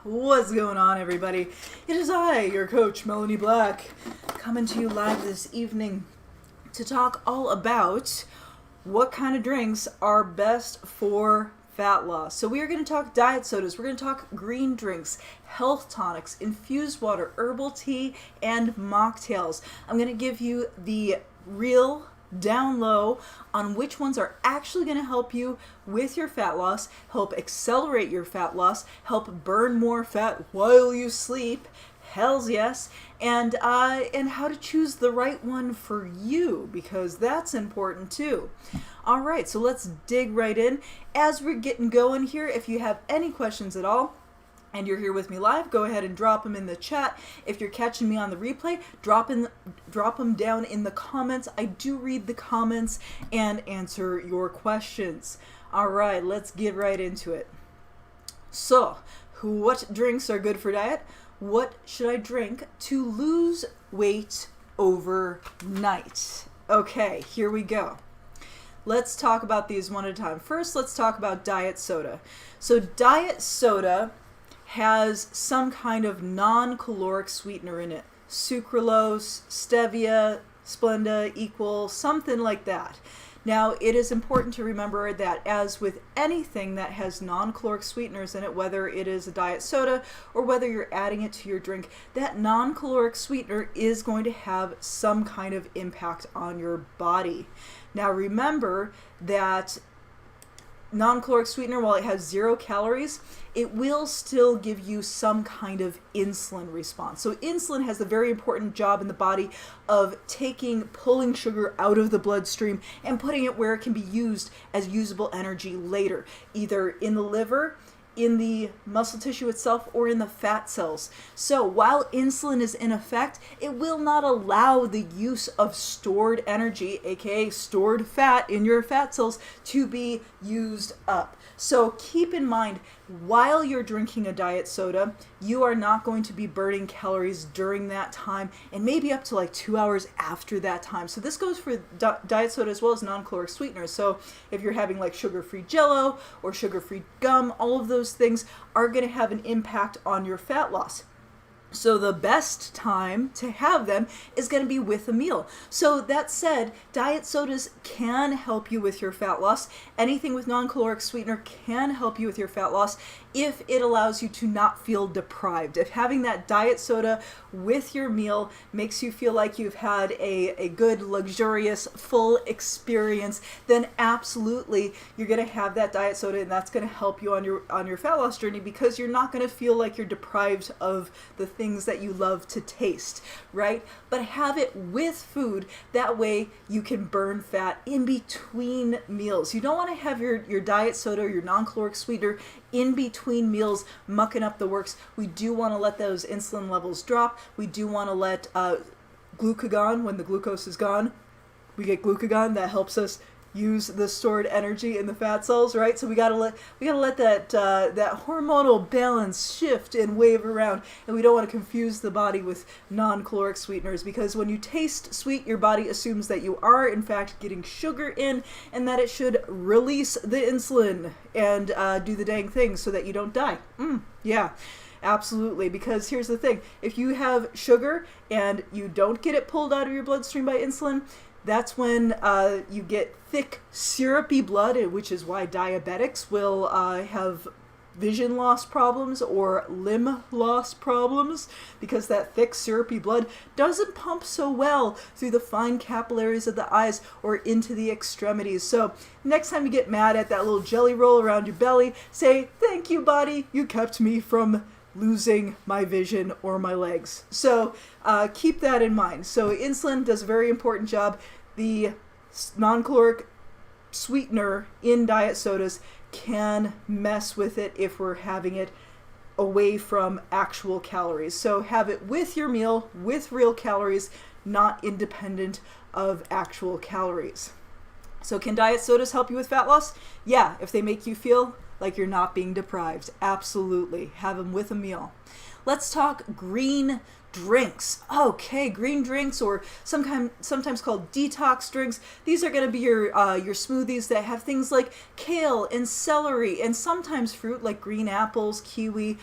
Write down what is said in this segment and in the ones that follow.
What's going on, everybody? It is I, your coach, Melanie Black, coming to you live this evening to talk all about what kind of drinks are best for fat loss. So we are going to talk diet sodas, we're going to talk green drinks, health tonics, infused water, herbal tea, and mocktails. I'm going to give you the real down low on which ones are actually going to help you with your fat loss, help accelerate your fat loss, help burn more fat while you sleep, hells yes, and how to choose the right one for you, because that's important too. All right, so let's dig right in. As we're getting going here, if you have any questions at all, and you're here with me live, go ahead and drop them in the chat. If you're catching me on the replay, drop them down in the comments. I do read the comments and answer your questions. All right, let's get right into it. So, what drinks are good for diet? What should I drink to lose weight overnight? Okay, here we go. Let's talk about these one at a time. First, let's talk about diet soda. So diet soda has some kind of non-caloric sweetener in it. Sucralose, stevia, Splenda, equal, something like that. Now, it is important to remember that as with anything that has non-caloric sweeteners in it, whether it is a diet soda or whether you're adding it to your drink, that non-caloric sweetener is going to have some kind of impact on your body. Now, remember that non-caloric sweetener, while it has 0 calories, it will still give you some kind of insulin response. So insulin has a very important job in the body of pulling sugar out of the bloodstream and putting it where it can be used as usable energy later, either in the liver, in the muscle tissue itself, or in the fat cells. So while insulin is in effect, it will not allow the use of stored energy, aka stored fat in your fat cells, to be used up. So keep in mind, while you're drinking a diet soda, you are not going to be burning calories during that time, and maybe up to like 2 hours after that time. So this goes for diet soda as well as non-caloric sweeteners. So if you're having like sugar-free Jell-O or sugar-free gum, all of those things are going to have an impact on your fat loss. So the best time to have them is going to be with a meal. So that said, diet sodas can help you with your fat loss. Anything with non-caloric sweetener can help you with your fat loss if it allows you to not feel deprived. If having that diet soda with your meal makes you feel like you've had a good, luxurious, full experience, then absolutely you're going to have that diet soda, and that's going to help you on your fat loss journey, because you're not going to feel like you're deprived of the things that you love to taste, right? But have it with food. That way you can burn fat in between meals. You don't want to have your diet soda or your non-caloric sweetener in between meals mucking up the works. We do want to let those insulin levels drop. We do want to let glucagon, when the glucose is gone, we get glucagon that helps us use the stored energy in the fat cells, right? So we gotta let that hormonal balance shift and wave around, and we don't want to confuse the body with non-caloric sweeteners, because when you taste sweet, your body assumes that you are in fact getting sugar in, and that it should release the insulin and do the dang thing so that you don't die. Yeah. Absolutely, because here's the thing. If you have sugar and you don't get it pulled out of your bloodstream by insulin, that's when you get thick, syrupy blood, which is why diabetics will have vision loss problems or limb loss problems, because that thick, syrupy blood doesn't pump so well through the fine capillaries of the eyes or into the extremities. So next time you get mad at that little jelly roll around your belly, say, "Thank you, body, you kept me from losing my vision or my legs." So keep that in mind. So insulin does a very important job. The non-caloric sweetener in diet sodas can mess with it if we're having it away from actual calories. So have it with your meal, with real calories, not independent of actual calories. So can diet sodas help you with fat loss? Yeah, if they make you feel like you're not being deprived. Absolutely. Have them with a meal. Let's talk green drinks. Okay, green drinks, or sometimes called detox drinks. These are going to be your smoothies that have things like kale and celery and sometimes fruit like green apples, kiwi.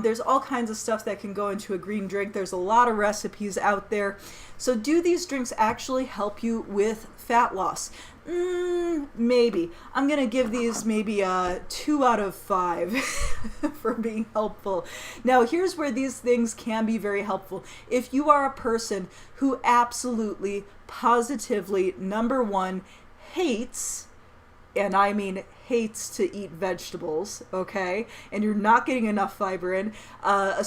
There's all kinds of stuff that can go into a green drink. There's a lot of recipes out there. So do these drinks actually help you with fat loss? Maybe. I'm going to give these maybe a 2 out of 5 for being helpful. Now, here's where these things can be very helpful. If you are a person who absolutely, positively, number one, hates, and I mean hates to eat vegetables, okay, and you're not getting enough fiber in, a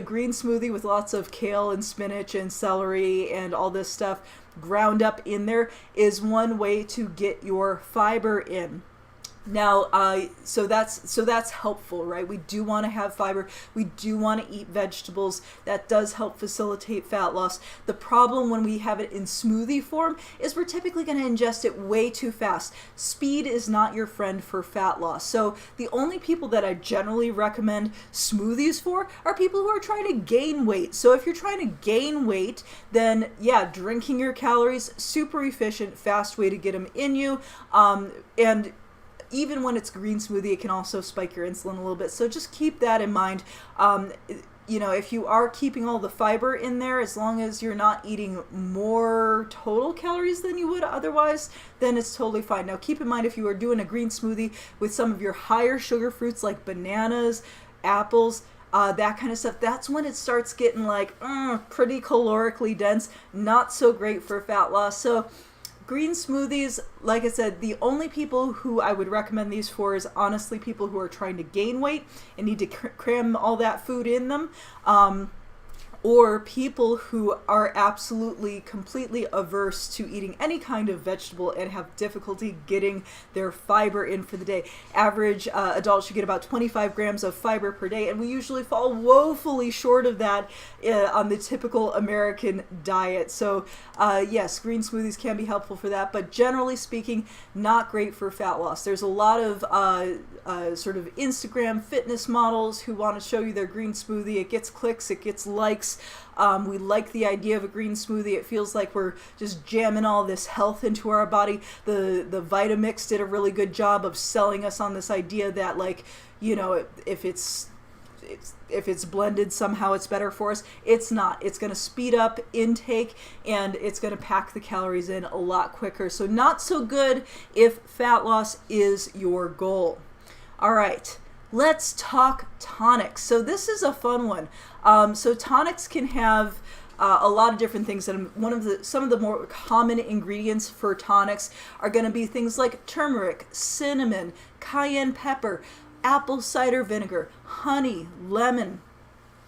green smoothie with lots of kale and spinach and celery and all this stuff ground up in there is one way to get your fiber in. Now, so that's helpful, right? We do want to have fiber. We do want to eat vegetables. That does help facilitate fat loss. The problem when we have it in smoothie form is we're typically going to ingest it way too fast. Speed is not your friend for fat loss. So the only people that I generally recommend smoothies for are people who are trying to gain weight. So if you're trying to gain weight, then yeah, drinking your calories, super efficient, fast way to get them in you. And even when it's green smoothie, it can also spike your insulin a little bit. So just keep that in mind. If you are keeping all the fiber in there, as long as you're not eating more total calories than you would otherwise, then it's totally fine. Now, keep in mind, if you are doing a green smoothie with some of your higher sugar fruits like bananas, apples, that kind of stuff, that's when it starts getting like pretty calorically dense, not so great for fat loss. So green smoothies, like I said, the only people who I would recommend these for is honestly people who are trying to gain weight and need to cram all that food in them, or people who are absolutely, completely averse to eating any kind of vegetable and have difficulty getting their fiber in for the day. Average adults should get about 25 grams of fiber per day, and we usually fall woefully short of that on the typical American diet. So yes, green smoothies can be helpful for that, but generally speaking, not great for fat loss. There's a lot of sort of Instagram fitness models who want to show you their green smoothie. It gets clicks, it gets likes. We like the idea of a green smoothie. It feels like we're just jamming all this health into our body. The Vitamix did a really good job of selling us on this idea that, like, if it's blended, somehow it's better for us. It's not. It's going to speed up intake and it's going to pack the calories in a lot quicker. So not so good if fat loss is your goal. All right. Let's talk tonics. So this is a fun one. So tonics can have a lot of different things, and some of the more common ingredients for tonics are going to be things like turmeric, cinnamon, cayenne pepper, apple cider vinegar, honey, lemon.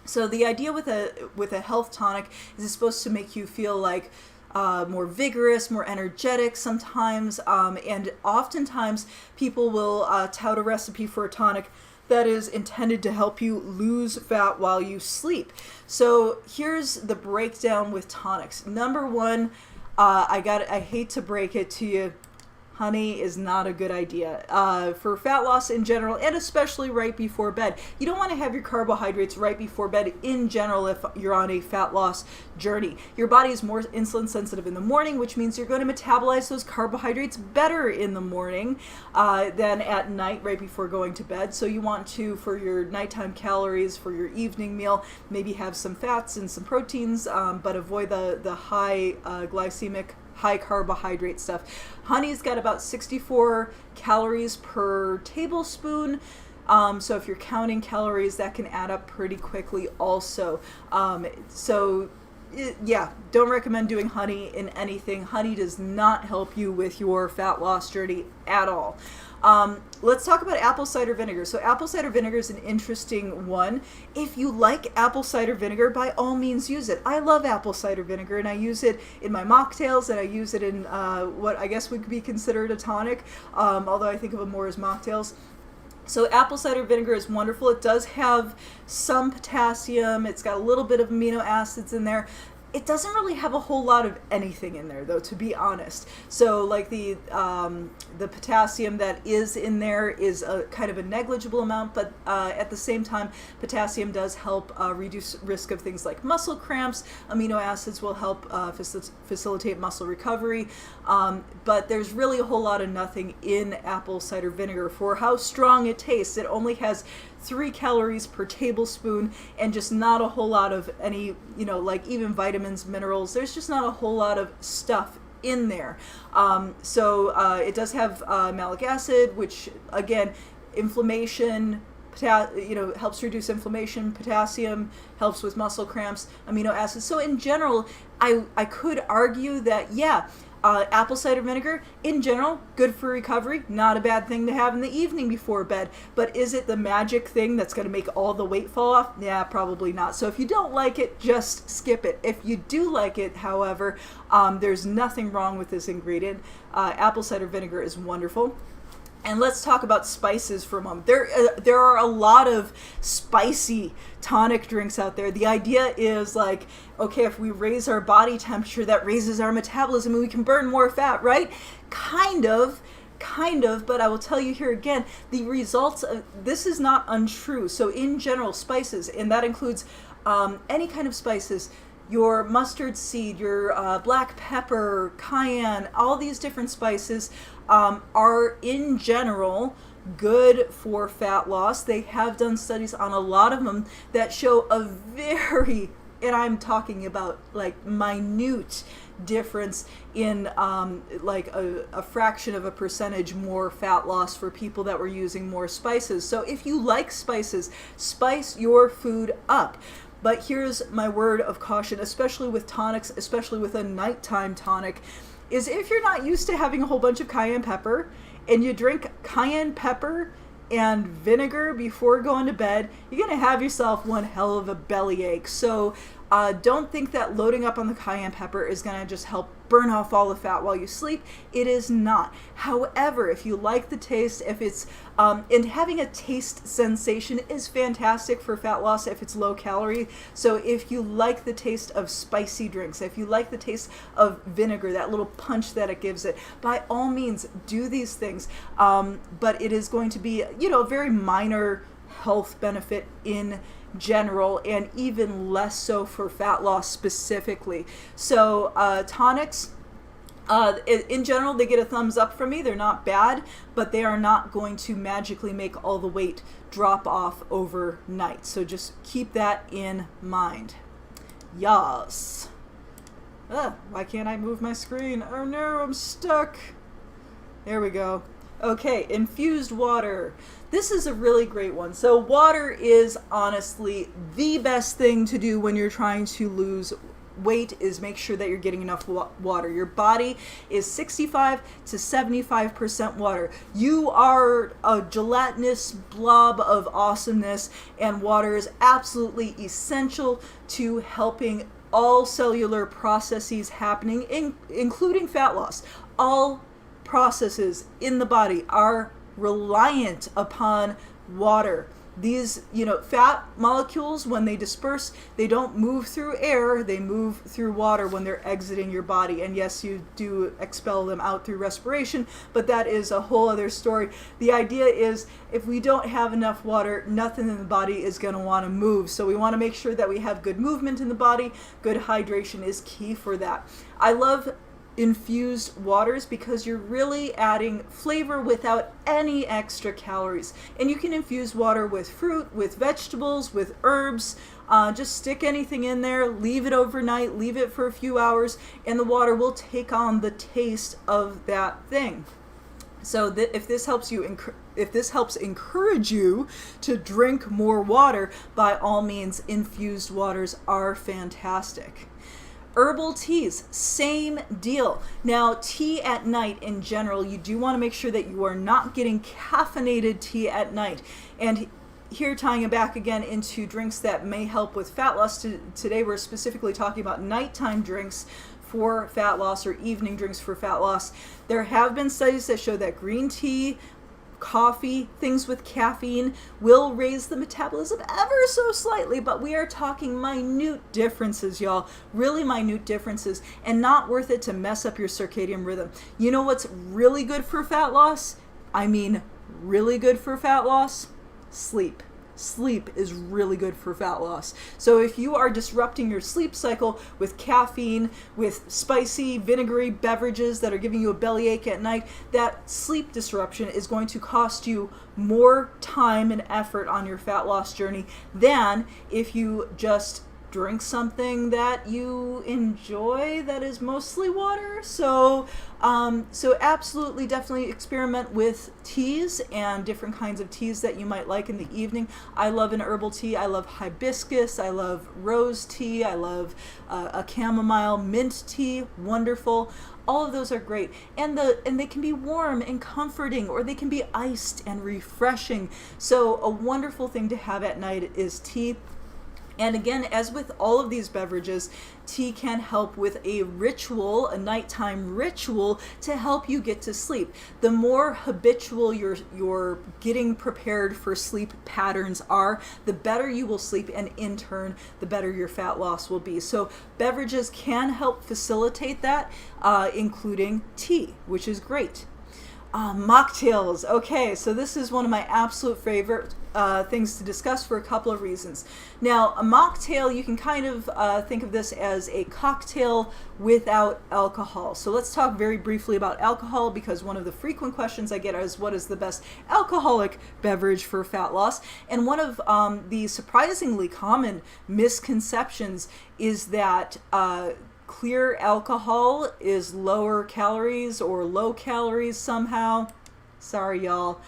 So the idea with a health tonic is it's supposed to make you feel like more vigorous, more energetic sometimes, and oftentimes people will tout a recipe for a tonic that is intended to help you lose fat while you sleep. So here's the breakdown with tonics. Number one, I hate to break it to you, honey is not a good idea for fat loss in general, and especially right before bed. You don't want to have your carbohydrates right before bed in general if you're on a fat loss journey. Your body is more insulin sensitive in the morning, which means you're going to metabolize those carbohydrates better in the morning than at night right before going to bed. So you want to, for your nighttime calories, for your evening meal, maybe have some fats and some proteins, but avoid the high glycemic, high carbohydrate stuff. Honey's got about 64 calories per tablespoon. So if you're counting calories, that can add up pretty quickly also. Yeah, don't recommend doing honey in anything. Honey does not help you with your fat loss journey at all. Let's talk about apple cider vinegar. So apple cider vinegar is an interesting one. If you like apple cider vinegar, by all means use it. I love apple cider vinegar, and I use it in my mocktails, and I use it in what I guess would be considered a tonic, although I think of them more as mocktails. So apple cider vinegar is wonderful. It does have some potassium. It's got a little bit of amino acids in there. It doesn't really have a whole lot of anything in there, though, to be honest. So, like the potassium that is in there is a kind of a negligible amount, but at the same time, potassium does help reduce risk of things like muscle cramps. Amino acids will help facilitate muscle recovery, but there's really a whole lot of nothing in apple cider vinegar for how strong it tastes. It only has 3 calories per tablespoon and just not a whole lot of any, like even vitamins, minerals. There's just not a whole lot of stuff in there. So it does have malic acid, which again, inflammation, helps reduce inflammation. Potassium helps with muscle cramps. Amino acids. So in general, I could argue that, apple cider vinegar, in general, good for recovery. Not a bad thing to have in the evening before bed. But is it the magic thing that's going to make all the weight fall off? Yeah, probably not. So if you don't like it, just skip it. If you do like it, however, there's nothing wrong with this ingredient. Apple cider vinegar is wonderful. And let's talk about spices for a moment. There are a lot of spicy tonic drinks out there. The idea is like, okay, if we raise our body temperature, that raises our metabolism and we can burn more fat, right? Kind of, but I will tell you here again, the results of this is not untrue. So in general, spices, and that includes any kind of spices, your mustard seed, your black pepper, cayenne, all these different spices are in general good for fat loss. They have done studies on a lot of them that show a very, and I'm talking about like minute difference in like a fraction of a percentage more fat loss for people that were using more spices. So if you like spices, spice your food up. But here's my word of caution, especially with tonics, especially with a nighttime tonic, is if you're not used to having a whole bunch of cayenne pepper and you drink cayenne pepper and vinegar before going to bed, you're going to have yourself one hell of a bellyache. So don't think that loading up on the cayenne pepper is going to just help burn off all the fat while you sleep. It is not. However, if you like the taste, if it's and having a taste sensation is fantastic for fat loss if it's low calorie. So if you like the taste of spicy drinks, if you like the taste of vinegar, that little punch that it gives it, by all means do these things. But it is going to be, a very minor health benefit in general, and even less so for fat loss specifically. So tonics, in general, they get a thumbs up from me. They're not bad, but they are not going to magically make all the weight drop off overnight. So just keep that in mind. Yes. Why can't I move my screen? Oh no, I'm stuck. There we go. Okay, infused water. This is a really great one. So water is honestly the best thing to do when you're trying to lose weight, is make sure that you're getting enough water. Your body is 65 to 75% water. You are a gelatinous blob of awesomeness, and water is absolutely essential to helping all cellular processes happening, including fat loss. All processes in the body are reliant upon water. These, fat molecules, when they disperse, they don't move through air, they move through water when they're exiting your body. And yes, you do expel them out through respiration, but that is a whole other story. The idea is, if we don't have enough water, nothing in the body is going to want to move. So we want to make sure that we have good movement in the body. Good hydration is key for that. I love infused waters because you're really adding flavor without any extra calories. And you can infuse water with fruit, with vegetables, with herbs. Just stick anything in there, leave it overnight, leave it for a few hours, and the water will take on the taste of that thing. So if this helps encourage you to drink more water, by all means, infused waters are fantastic. Herbal teas, same deal. Now, tea at night in general, you do want to make sure that you are not getting caffeinated tea at night. And here, tying it back again into drinks that may help with fat loss, today we're specifically talking about nighttime drinks for fat loss, or evening drinks for fat loss. There have been studies that show that green tea coffee, things with caffeine will raise the metabolism ever so slightly, but we are talking minute differences, y'all. Really minute differences, and not worth it to mess up your circadian rhythm. You know what's really good for fat loss? I mean, really good for fat loss? Sleep. Sleep is really good for fat loss. So if you are disrupting your sleep cycle with caffeine, with spicy, vinegary beverages that are giving you a bellyache at night, that sleep disruption is going to cost you more time and effort on your fat loss journey than if you just drink something that you enjoy that is mostly water. So absolutely, definitely experiment with teas and different kinds of teas that you might like in the evening. I love an herbal tea. I love hibiscus. I love rose tea. I love a chamomile mint tea. Wonderful. All of those are great, and they can be warm and comforting, or they can be iced and refreshing. So a wonderful thing to have at night is tea. And again, as with all of these beverages, tea can help with a ritual, a nighttime ritual, to help you get to sleep. The more habitual your getting prepared for sleep patterns are, the better you will sleep, and in turn, the better your fat loss will be. So beverages can help facilitate that, including tea, which is great. Mocktails. Okay, so this is one of my absolute favorite things to discuss for a couple of reasons. Now, a mocktail, you can kind of think of this as a cocktail without alcohol. So let's talk very briefly about alcohol, because one of the frequent questions I get is, what is the best alcoholic beverage for fat loss? And one of the surprisingly common misconceptions is that clear alcohol is lower calories or low calories somehow. Sorry, y'all.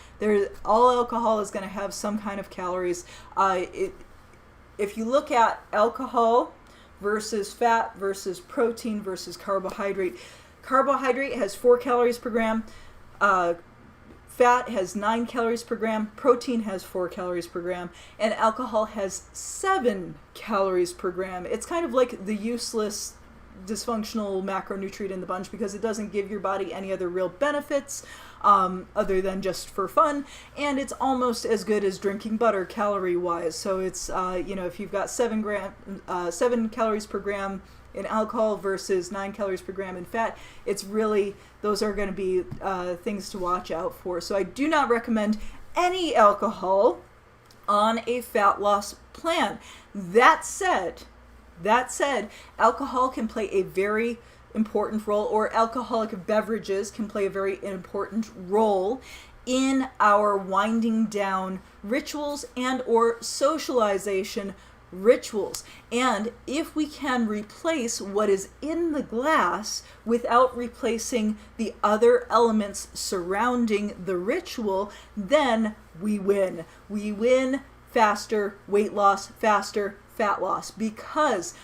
All alcohol is going to have some kind of calories. If you look at alcohol versus fat versus protein versus carbohydrate, carbohydrate has 4 calories per gram. Fat has 9 calories per gram, protein has 4 calories per gram, and alcohol has 7 calories per gram. It's kind of like the useless dysfunctional macronutrient in the bunch, because it doesn't give your body any other real benefits other than just for fun, and it's almost as good as drinking butter calorie wise. So it's if you've got 7 calories per gram in alcohol versus 9 calories per gram in fat, it's really, those are going to be things to watch out for. So I do not recommend any alcohol on a fat loss plan. That said, alcohol can play a very important role, or alcoholic beverages can play a very important role in our winding down rituals and or socialization rituals. And if we can replace what is in the glass without replacing the other elements surrounding the ritual, then we win. We win faster weight loss, faster fat loss, because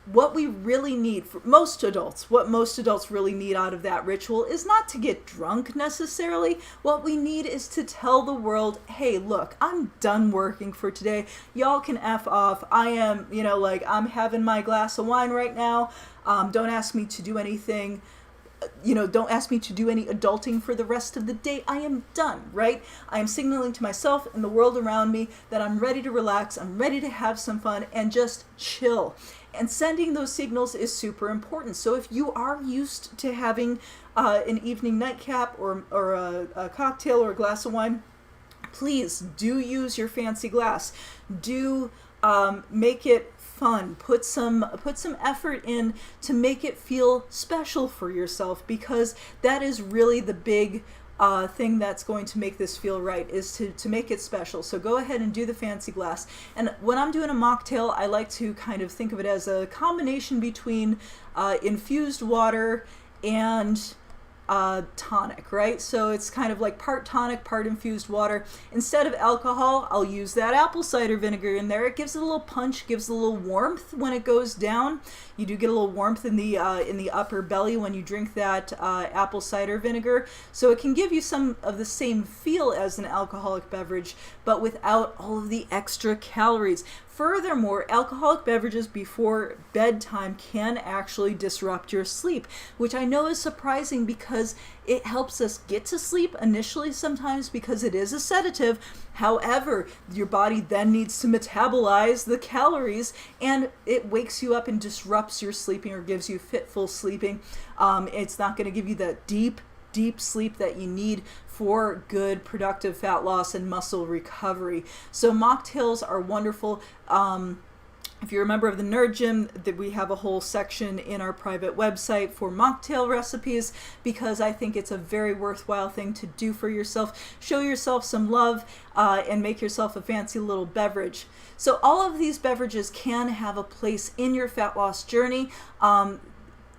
what we really need for most adults, what most adults really need out of that ritual is not to get drunk necessarily. What we need is to tell the world, hey, look, I'm done working for today. Y'all can F off. I am, I'm having my glass of wine right now. Don't ask me to do anything. Don't ask me to do any adulting for the rest of the day. I am done, right? I am signaling to myself and the world around me that I'm ready to relax, I'm ready to have some fun and just chill. And sending those signals is super important. So if you are used to having an evening nightcap or a cocktail or a glass of wine, please do use your fancy glass. Do make it fun. Put some effort in to make it feel special for yourself, because that is really the big thing that's going to make this feel right, is to make it special. So go ahead and do the fancy glass. And when I'm doing a mocktail, I like to kind of think of it as a combination between infused water and tonic, right? So it's kind of like part tonic, part infused water. Instead of alcohol, I'll use that apple cider vinegar in there. It gives it a little punch, gives it a little warmth when it goes down. You do get a little warmth in the upper belly when you drink that apple cider vinegar. So it can give you some of the same feel as an alcoholic beverage, but without all of the extra calories. Furthermore, alcoholic beverages before bedtime can actually disrupt your sleep, which I know is surprising because it helps us get to sleep initially sometimes because it is a sedative. However, your body then needs to metabolize the calories and it wakes you up and disrupts your sleeping or gives you fitful sleeping. It's not going to give you that deep sleep that you need for good productive fat loss and muscle recovery. So mocktails are wonderful. If you're a member of the Nerd Gym, that we have a whole section in our private website for mocktail recipes because I think it's a very worthwhile thing to do for yourself. Show yourself some love and make yourself a fancy little beverage. So all of these beverages can have a place in your fat loss journey.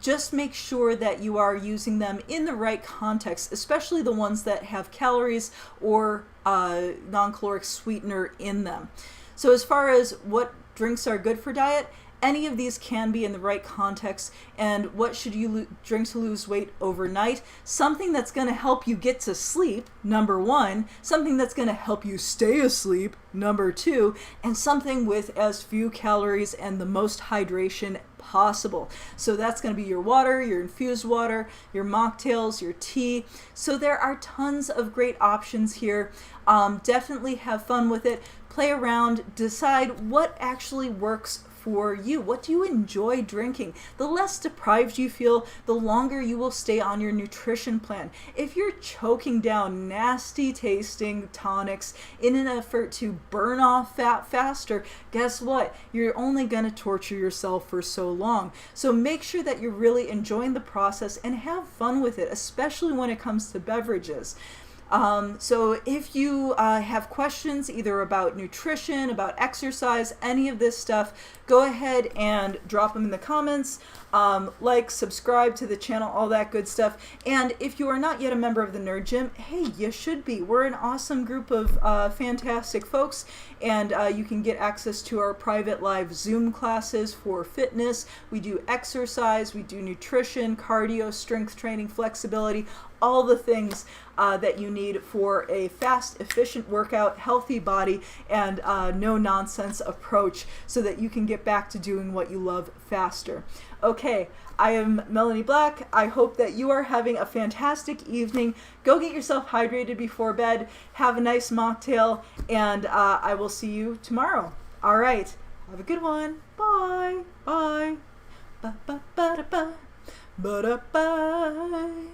Just make sure that you are using them in the right context, especially the ones that have calories or non-caloric sweetener in them. So as far as what drinks are good for diet, any of these can be in the right context. And what should you drink to lose weight overnight? Something that's going to help you get to sleep, number one. Something that's going to help you stay asleep, number two. And something with as few calories and the most hydration possible. So that's going to be your water, your infused water, your mocktails, your tea. So there are tons of great options here. Definitely have fun with it. Play around. Decide what actually works for you. What do you enjoy drinking? The less deprived you feel, the longer you will stay on your nutrition plan. If you're choking down nasty tasting tonics in an effort to burn off fat faster, guess what? You're only going to torture yourself for so long. So make sure that you're really enjoying the process and have fun with it, especially when it comes to beverages. So if you have questions either about nutrition, about exercise, any of this stuff, go ahead and drop them in the comments. Like, subscribe to the channel, all that good stuff. And if you are not yet a member of the Nerd Gym, hey, you should be. We're an awesome group of fantastic folks, and you can get access to our private live Zoom classes for fitness. We do exercise, we do nutrition, cardio, strength training, flexibility, all the things that you need for a fast, efficient workout, healthy body, and no-nonsense approach so that you can get back to doing what you love faster. Okay, I am Melanie Black. I hope that you are having a fantastic evening. Go get yourself hydrated before bed. Have a nice mocktail, and I will see you tomorrow. All right, have a good one. Bye. Bye. Ba ba ba da ba. Ba da bye.